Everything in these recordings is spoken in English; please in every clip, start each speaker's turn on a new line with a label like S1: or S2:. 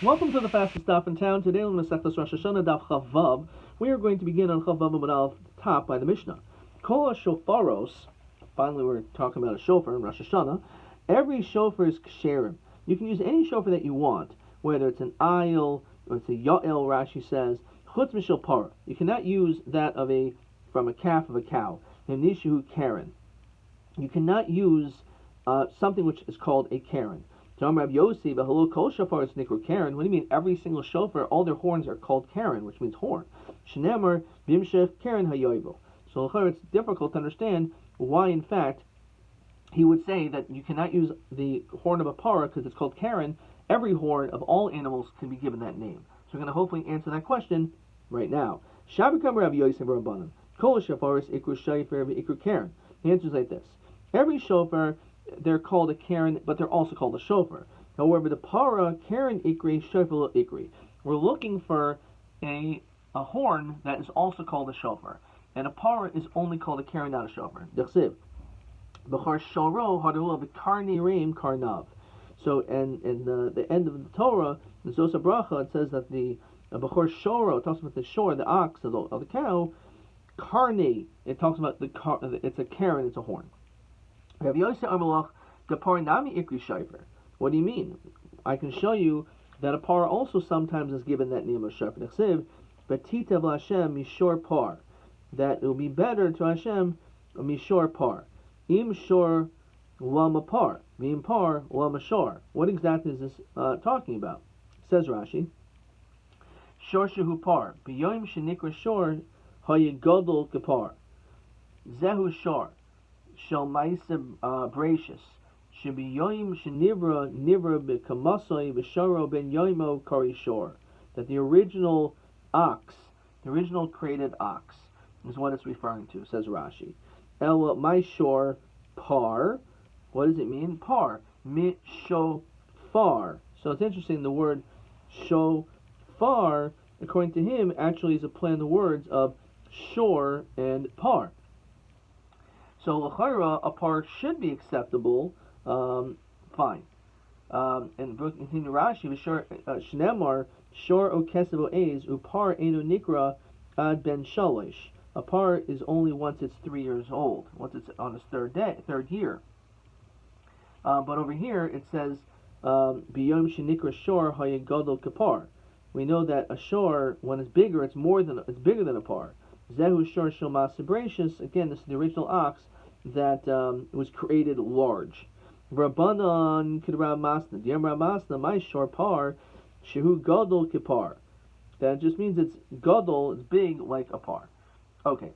S1: Welcome to the fastest stop in town. Today on Masechtas Rosh Hashana Daf Chavav, we are going to begin on Chavav Amud Aleph, top by the Mishnah. Kol shofaros. Finally, we're talking about a shofar in Rosh Hashanah. Every shofar is ksherim. You can use any shofar that you want, whether it's an ayil or it's a ya'il. Rashi says chutz mishel para. You cannot use that from a calf of a cow. Nishu karen. You cannot use something which is called a karen. Rabbi Yossi, but hello, kol shofar is nikru karen. What do you mean? Every single shofar, all their horns are called karen, which means horn. Shenemar bimshef karen hayoivo. So it's difficult to understand why, in fact, he would say that you cannot use the horn of a parah because it's called karen. Every horn of all animals can be given that name. So we're going to hopefully answer that question right now. Shabikam Rabbi Yossi Rabbanan. Kol shofar is ikru shofar ikru karen. The answer is like this: every shofar, they're called a karen, but they're also called a shofar. However, the para, karen ikri, shofar ikri. We're looking for a horn that is also called a shofar. And a para is only called a karen, not a shofar. Dechsiv. B'char shoro hadul v'karni reim karnav. So, and in the end of the Torah, the Zosa Bracha, it says that the b'char shoro, it talks about the shore, the ox of the cow. Karni, it talks about it's a karen, it's a horn. What do you mean? I can show you that a par also sometimes is given that name of shofar. Betitav Hashem mishor par. That it will be better to Hashem mishor par. Im shor lama par. Vim par lama shor. What exactly is this talking about? Says Rashi. Shor shehu par. B'yoyim shenikra shor hayigodol kapar. Zehu shor. Shel ma'aseh brachus shebi yoim shenivra b'kamasoi v'sharo ben yoimo karishor. That the original ox, the original created ox, is what it's referring to. Says Rashi. El ma'ishor par. What does it mean? Par mishofar. So it's interesting. The word shofar, according to him, actually is a play on the words of shor and par. So l'chayra, a par should be acceptable, fine. And continue Rashi, shnemar shor o kesevo eis upar enu nikra ad ben shalosh. A par is only once it's 3 years old, once it's on its third year. But over here it says biyom shenikra shor hayegadol kapar. We know that a shor, when it's bigger, it's bigger than a par. Zehu shor shel ma'aseh brachus. Again, this is the original ox that was created large. Rabbanan k'Rav Masna. Yem Rav Masna, my shor par, shehu gadol kipar. That just means it's gadol, it's big like a par. Okay.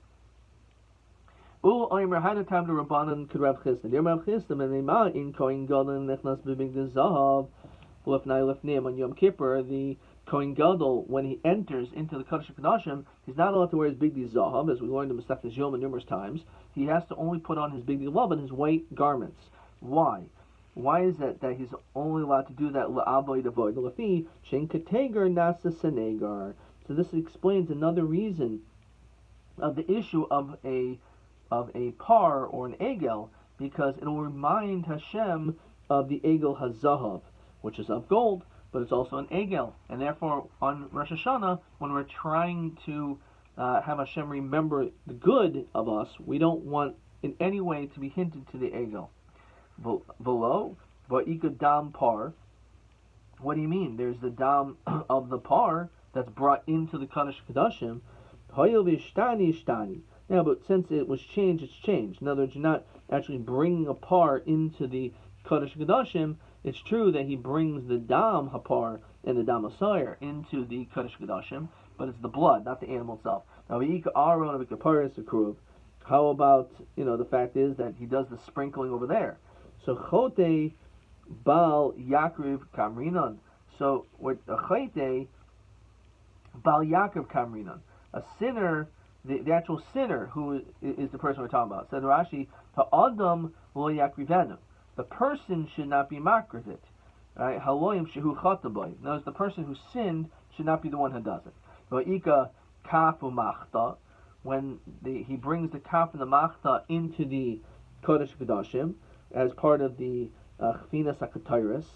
S1: U oimer hadatam to Rabbanan k'Rav Chisda. Yem Rav Chisda menema in kohen gadol nechnas b'big zahav lefnai lefneim on Yom Kippur. The Kohen Gadol, when he enters into the Kodesh HaKodashim, he's not allowed to wear his bigdi zahav, as we learned in Masechtas Yomi numerous times. He has to only put on his bigdi lavan, his white garments. Why? Why is that he's only allowed to do that la'avoy devoid lefi shen kategar nasa senegar? So this explains another reason of the issue of a par or an egel, because it will remind Hashem of the egel hazahav, which is of gold, but it's also an egel, and therefore on Rosh Hashanah, when we're trying to have Hashem remember the good of us, we don't want in any way to be hinted to the egel. Below, va'ika dam par. What do you mean? There's the dam of the par that's brought into the Kodesh Kodashim. Hayil v'ishtani. Now, but since it was changed, it's changed. In other words, you're not actually bringing a par into the Kodesh Kodashim. It's true that he brings the dam hapar and the dam asayir into the Kodesh Kodashim, but it's the blood, not the animal itself. Now, how about, the fact is that he does the sprinkling over there. So chote bal yakriv kamrinan. So what a chote bal yakriv kamrinan. A sinner, the actual sinner who is the person we're talking about. Said Rashi, ha'adam lo yakrivenu. The person should not be makriv. Right? Haloyim shehu chataboy. In other words, the person who sinned should not be the one who does it. Va'ika kafu machta. When he brings the kaf and the machta into the Kodesh Kodashim as part of the Chfinas HaKatayris.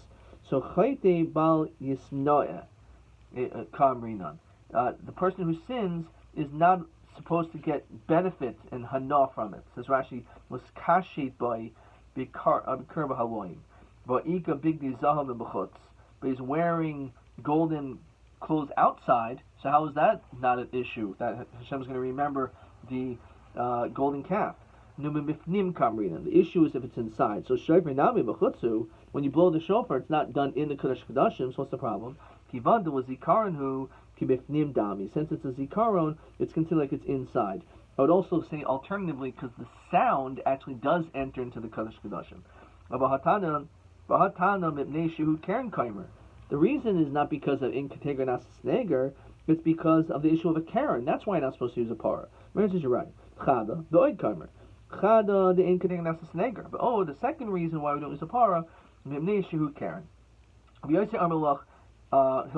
S1: So chayte bal yisnoeh kamrinan. The person who sins is not supposed to get benefit and hana from it. Says Rashi, was kashit by bikar b'haloim, va'ika bigdi zahav b'chutz. But he's wearing golden clothes outside. So how is that not an issue? That Hashem is going to remember the golden calf. The issue is if it's inside. So shofar nami b'chutzu, when you blow the shofar, it's not done in the Kodesh Kodashim. So what's the problem? Kivanda was zikaron who kibifnim dami. Since it's a zikaron, it's considered like it's inside. I would also say alternatively because the sound actually does enter into the Kodesh Kodashim. The reason is not because of inkategra nasas neger, it's because of the issue of a Karen. That's why you're not supposed to use a para. Remember, you're right. Chada, the oid kaimer. Chada, the inkategra nasas neger. But the second reason why we don't use a para, mipnei shehu Karen. He'll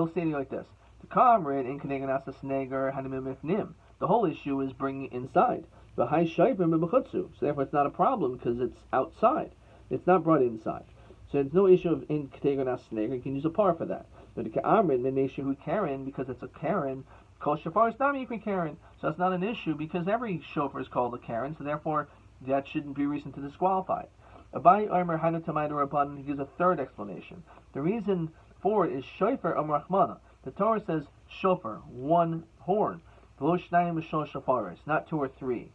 S1: say to you like this: the kamrid inkategra nasas neger hanimim ifnim. The whole issue is bringing it inside. The high shaipim b'chutzu. So therefore, it's not a problem because it's outside. It's not brought inside. So there's no issue of in kategra nasas neger. You can use a par for that. But the kamrid mipnei shehu Karen, because it's a Karen. Kol shofar is nami yikri Karen. So that's not an issue because every shofar is called a Karen. So therefore, that shouldn't be reason to disqualify it. Abai Omer Hanu Tamayda Rabban, he gives a third explanation. The reason for it is shofar Rachmana. The Torah says shofar, one horn. V'lo shnayim v'shol shofaros, not two or three.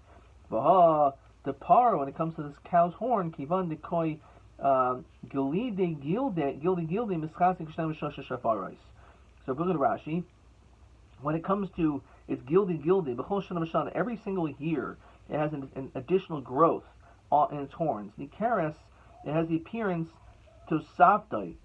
S1: V'ha, the par, when it comes to this cow's horn, kivan dekoi gilde mischasik shnayim v'shol shofaros. So if we look at Rashi, when it comes to its gilde, b'chol shana v'shana, every single year it has an additional growth in its horns. Nikeres, it has the appearance to saptai,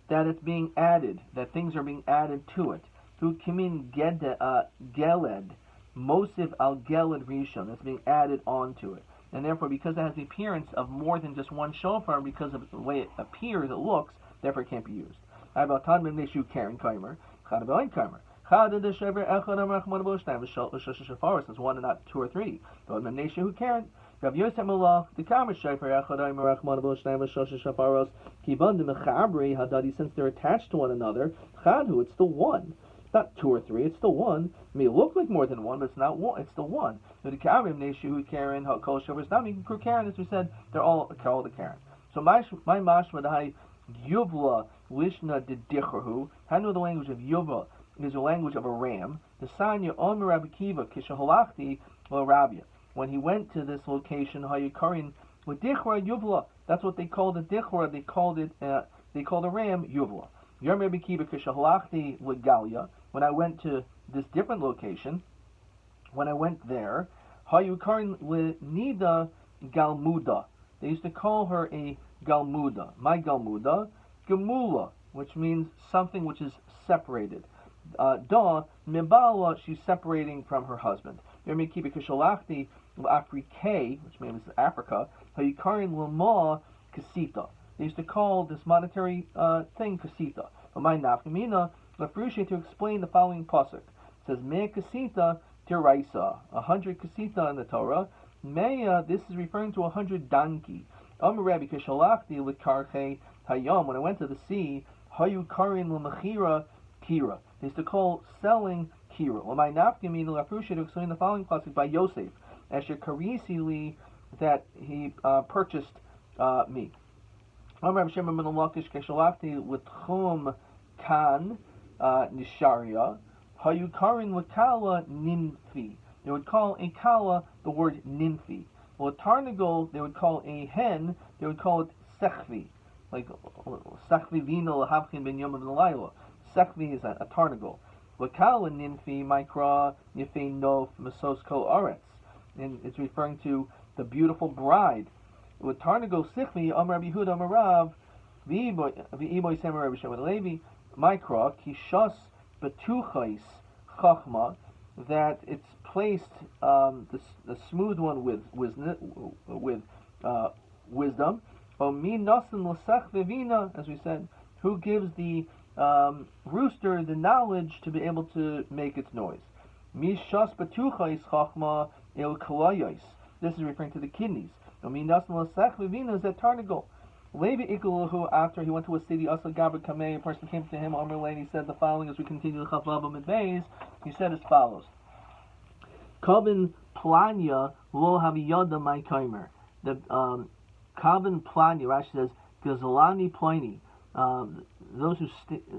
S1: that it's being added, that things are being added to it. Through kimin geled, mosiv al geled rishon, that's being added onto it. And therefore, because it has the appearance of more than just one shofar, because of the way it appears, it looks, therefore it can't be used. Says one and not two or three. Who Karen? Rav Yosef Malach, the Kamer Shofar Echadai Merachman Boshnai V'Shosha Shafaros Kiband Mechabri Hadadi, since they're attached to one another. Chadhu, it's still one, not two or three. It's still one. It may look like more than one, but it's not one. It's still one. The Karim Neshu Karen Kol Shofars Nami Karen, as we said, they're all called a Karen. So my mashma dahai Yuvla Lishna Didichrahu. How know the language of Yuvla is the language of a ram. The Sanya Omer Rabbi Kiva Kishaholachti Lo Rabia. When he went to this location, Hayukarin with Dichra Yuvla, that's what they called the Dichra. They called a ram Yuvla. Yom Rabbi Kiva Kishaholachti Legalia. When I went to this different location, when I went there, Hayukarin Nida Galmuda. They used to call her a Galmuda. My Galmuda, Gemula, which means something which is separated. Da Mibala, she's separating from her husband. Yom Kiva Kishalachti Afrique, which means Africa, Hayukarin Lama Kasita. They used to call this monetary thing Kasita. But my Nafkamina, Lafrusha, to explain the following pasuk. It says, Me Kasita Tiraisa, 100 Kasita in the Torah. Mea, this is referring to 100 donkey. Rabbi Kishalachti Likarche Hayam, when I went to the sea, Hayukarin Lamachira Kira. They used to call selling Kira. Lamai Nafkamina, Lafrusha, to explain the following pasuk by Yosef. Asher Karisili, that he purchased me. Rabbi Shimon ben Lakish Keshalachti L'tchum Kan Nisharia Hayukarin L'kala Nimfi. They would call a kala the word nimfi. Well, a tarnagol they would call a hen. They would call it sechvi, like sechvi vina lahavchin ben yom ben laila. Sechvi is a tarnagol. L'kala nimfi mikra yefei nof mesos kol aretz. And it's referring to the beautiful bride. With Tarnago Sichmi, Amar Rabbi Yehuda Amarav, V'iboy Semer Rabbi Shimon Levi, Mikra, Kishas Betuchais Chachma, that it's placed the smooth one with wisdom. Omin Nasan L'Sech Vivina, as we said, who gives the rooster the knowledge to be able to make its noise. Mishas Betuchais Chachma El Kalayos. This is referring to the kidneys. Omin Nasan L'Sech Vivina is that tarnagol. Levi Ikulahu, after he went to a city, Asa Gabra Kameh, a person came to him, Amr and he said the following as we continue the Chaflavim and Beis. He said as follows: Kavin Planya lo haviyada my kaimer. The Kavin Planya, Rashi says, Gazalani Pliny.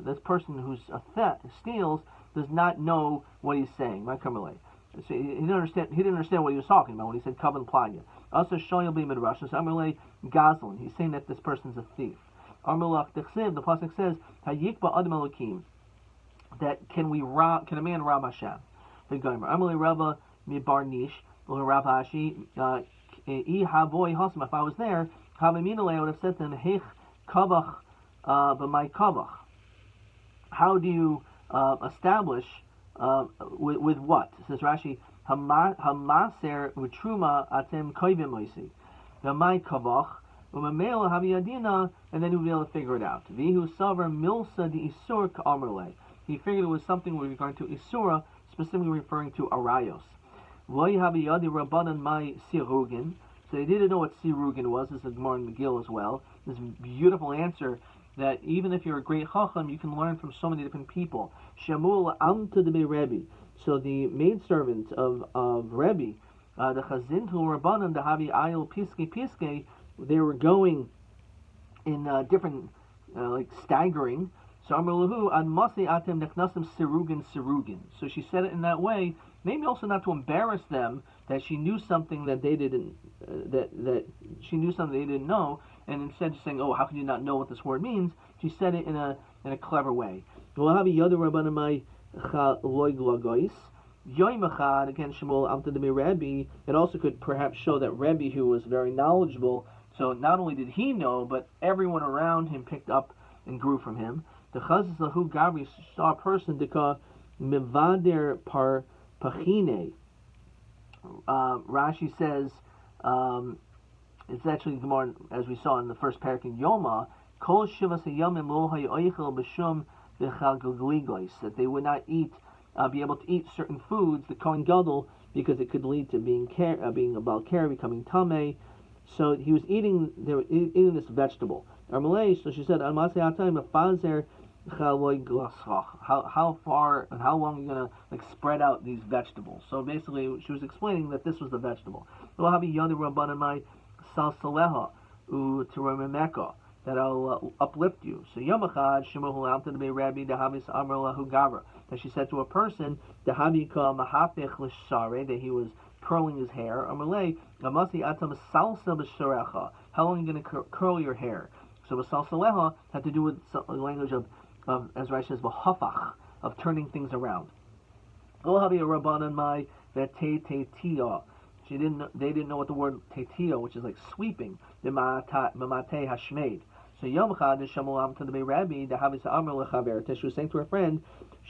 S1: This person who's a theft steals does not know what he's saying. My kamerle. So he didn't understand what he was talking about when he said Kavin Planya. Also Shoyal be midrash. So Amrle Gazlan. He's saying that this person's a thief. Amrlach Dechsev. The pasuk says Hayikba Adam Elokim. That can a man rob Hashem? The Gomer. Amrle Rabba Mibarnish. Rav Hashi. If I was there, I would have said to him, Hech Kavach b'may Kavach. How do you establish with what? Says Rashi, Hamaser v'truma atem koivim oisi. B'may Kavach u'mamela haviyadina, and then he would be able to figure it out. V'hu savar milsa di isur k'amerle. He figured it was something with regard to isura, specifically referring to arayos. So they didn't know what sirugin was. This is Gemara in McGill as well. This beautiful answer that even if you're a great chacham, you can learn from so many different people. Shamul amta de Rebbe. So the maidservant of Rebbe, the chazintu rabbanim the havi ayil piske, they were going in different like staggering. So Amrlahu an masi atem nechnasim sirugin. So she said it in that way. Maybe also not to embarrass them that she knew something that they didn't that she knew something they didn't know, and instead of saying, "Oh, how can you not know what this word means?" She said it in a clever way. Again, Shmuel Amta de Rabbi. It also could perhaps show that Rabbi, who was very knowledgeable, so not only did he know, but everyone around him picked up and grew from him. The Chazis Lahu Gabri saw a person deka mivader par pachine. Rashi says it's actually the Gemara as we saw in the first parak in Yoma. Kol shivas hayamim lo hayoichel b'shum b'chalgligos, that they would not be able to eat certain foods, the Kohen Gadol, because it could lead to being a balkar, becoming tameh. So they were eating this vegetable. So she said, how far and how long are you going to spread out these vegetables? So basically, she was explaining that this was the vegetable. That I'll uplift you. So Yomachad Shemuhu Amta de Rabbi Dahavis Amr Lahu Gavra, that she said to a person, Dahavika Mahapich Lishare, that he was curling his hair. Amalei Amasi Atam Salsa B'Sharecha. How long are you going to curl your hair? So Salsaleha had to do with the language of as Rashi says, B'Hafach, of turning things around. Ohavi Rabbanan Mai Vete Tetia. They didn't know what the word tetia, which is like sweeping, the mamate hashmeid. So Yom Chad Shamulam to the Rabbi, the Havis Amr lechaver. She was saying to her friend,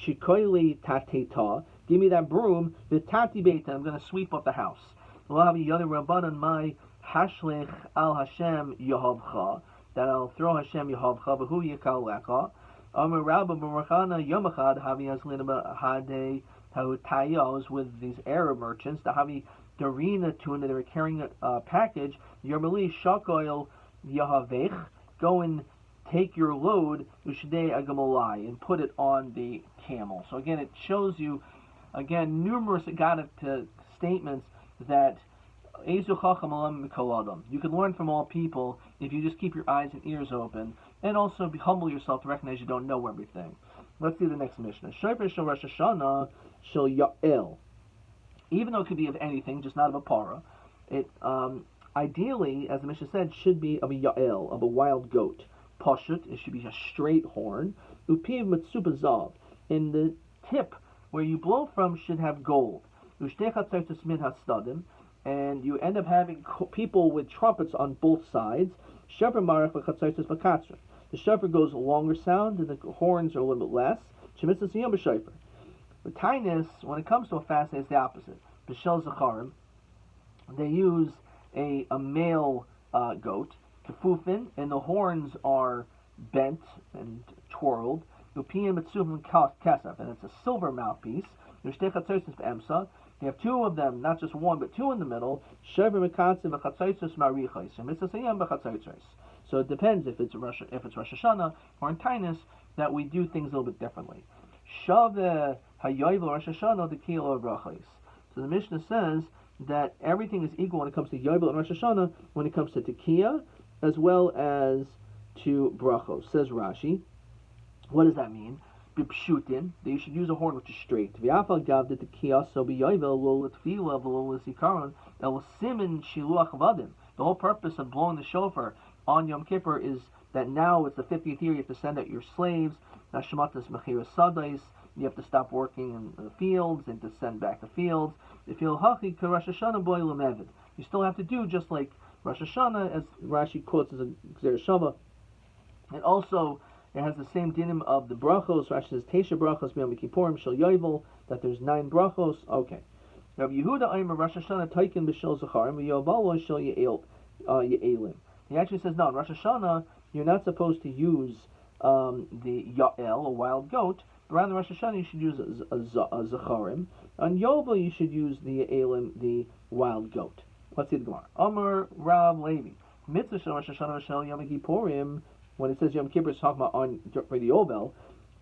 S1: Shikoili tateta, give me that broom, the tati beta, I'm going to sweep up the house. Ohavi Yoni Rabbanan Mai Hashlech al Hashem Yehovcha, that I'll throw Hashem Yehovcha, Behu Yikal Lecha. Amr Rabba Baruchana Yom Chad Havi Aslinaba Hade Tahutayos, with these Arab merchants, the Havi Darina tuna, they were carrying a package. Yermali shakoil yahavech, go and take your load, ushadei agamalai, and put it on the camel. So again, it shows you, numerous statements that you can learn from all people if you just keep your eyes and ears open, and also humble yourself to recognize you don't know everything. Let's see the next Mishnah. Shofar shel Rosh Hashana shel Ya'el. Even though it could be of anything, just not of a para, it ideally, as the Mishnah said, should be of a ya'el, of a wild goat. Pashut, it should be a straight horn. Upiv mitzupa zav, and the tip where you blow from should have gold. Ushtechat min hastadim, and you end up having people with trumpets on both sides. Shofar marach v'chatzaitis v'katzra. The shofar goes a longer sound, and the horns are a little bit less. Shemitzas yom b'shofar. The Tainus, when it comes to a fast day, it's the opposite. B'shel Zacharim, they use a male goat, kefufin, and the horns are bent and twirled. Upiyim mitzuvim kesef, and it's a silver mouthpiece. They have two of them, not just one, but two in the middle. So it depends if it's Rosh Hashanah or in Tainus that we do things a little bit differently. Shave hayovel Rosh Hashanah the kilo brachos. So the Mishnah says that everything is equal when it comes to Yovel and Rosh Hashanah, when it comes to Tekiah, as well as to Brachos. Says Rashi, what does that mean? Bipshutin, that you should use a horn which is straight. V'afal gav the Tekiah, so b'Yovel, lo l'tfila, v'lo l'sikaron, el simin shiluach vadim. The whole purpose of blowing the shofar on Yom Kippur is that now it's the 50th year, you have to send out your slaves, Nashmatas mechiras sadais, you have to stop working in the fields and to send back the fields. If you hachi ka Rosh Hashanah boy lemevid, you still have to do just like Rosh Hashanah, as Rashi quotes as a Gzer Shava. And also, it has the same dinim of the brachos. Rashi says Tesha brachos b'Yom Kippurim shel Yovel, that there's 9 brachos. Okay. Rabbi Yehuda Aimer Rosh Hashanah taikin b'shel zacharim v'Yovel shel ye'elim. He actually says no. In Rosh Hashanah, you're not supposed to use the Ya'el, a wild goat. Around the Rosh Hashanah, you should use a zacharim. On Yovel, you should use the Elim, the wild goat. Let's see the Gemara. Amar Rav Levi. Mitzvah shel Rosh Hashanah shel Yom Kippurim. When it says Yom Kippur, it's talking about for the Yovel,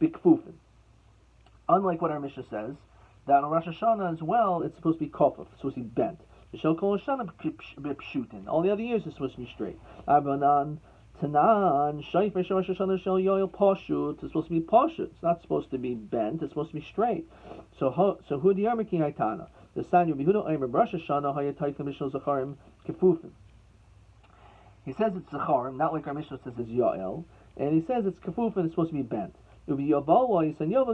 S1: bikfufin. Unlike what our Mishnah says, that on Rosh Hashanah as well, it's supposed to be kofuf, it's supposed to be bent. Shel kol Hashanah b'pshutin. All the other years, it's supposed to be straight. Abanan Tanan, Shaifer Rosh Hashanah Shel Yoel Pashut. It's supposed to be Pashut. It's not supposed to be bent. It's supposed to be straight. So who the Yarmaki Haitana? The San Yehuda Aimer Rosh Hashanah Hayataykim Mishal Zacharim Kefufim. He says it's Zacharim, not like our Mishnah says it's Yael, and he says it's Kefufim. It's supposed to be bent. It would be Yaval. He said Yovel.